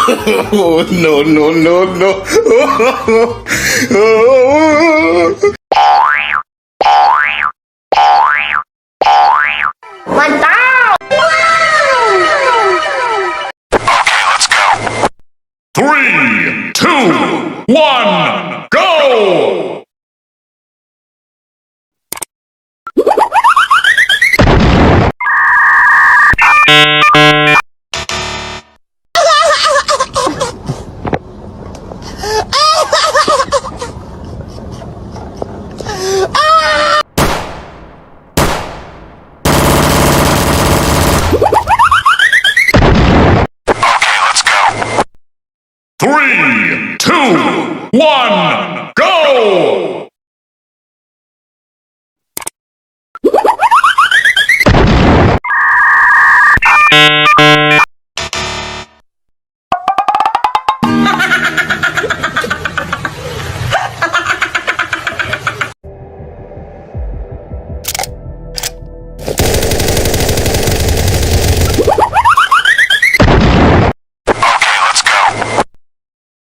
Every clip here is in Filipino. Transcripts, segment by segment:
Oh, no, no, no, no. Mantap! Okay, let's go. 3, 2, 1, go! Okay, let's go. 3, 2, 1, go! Okay, let's go.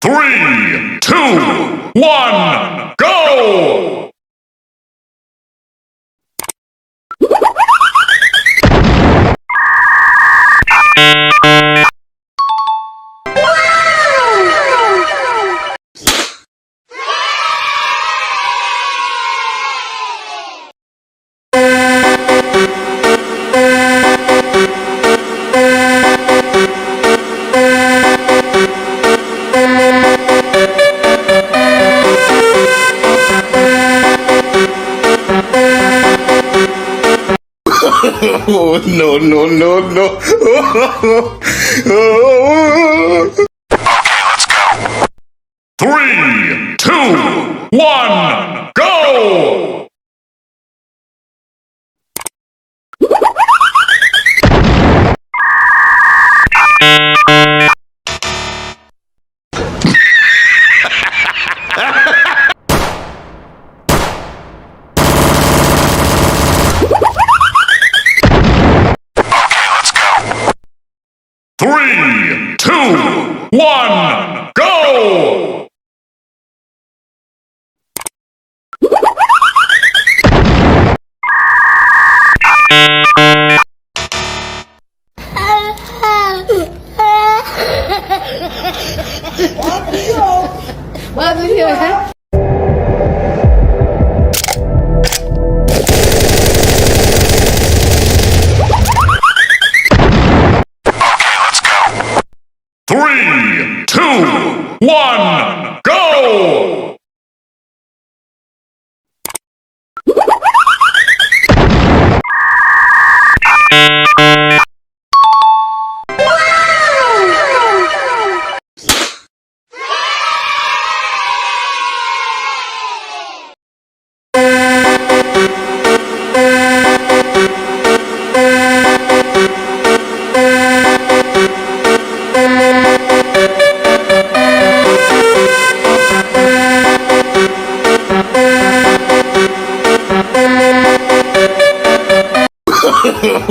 3, 2, 1, go! Oh, no, no, no, no. Okay, let's go. 3, 2, 1, go! Okay, let's go. 3, 2, 1, go! Okay, let's go. 3, 2, 1, go!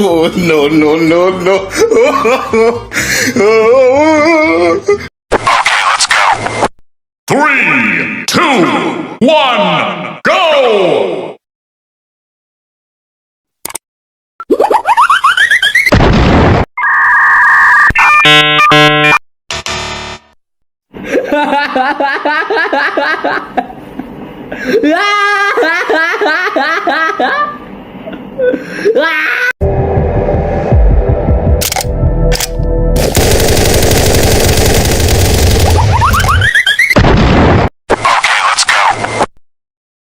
Oh, no, no, no, no. Okay, let's go. 3, 2, 1, go! Okay, let's go.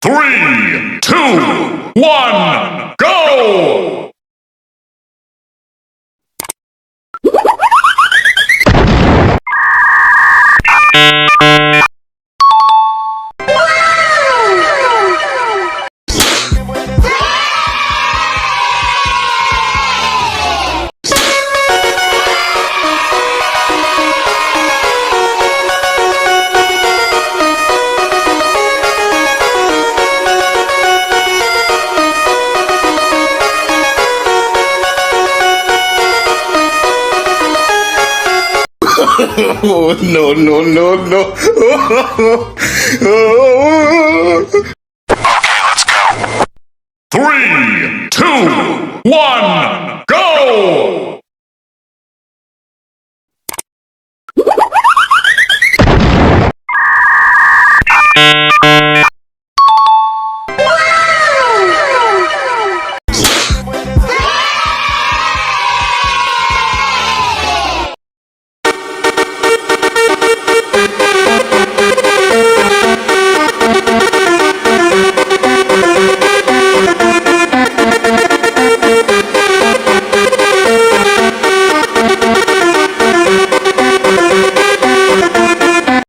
3, 2, 1, go! Oh, no, no, no, no. Okay, let's go. 3, 2, 1, go!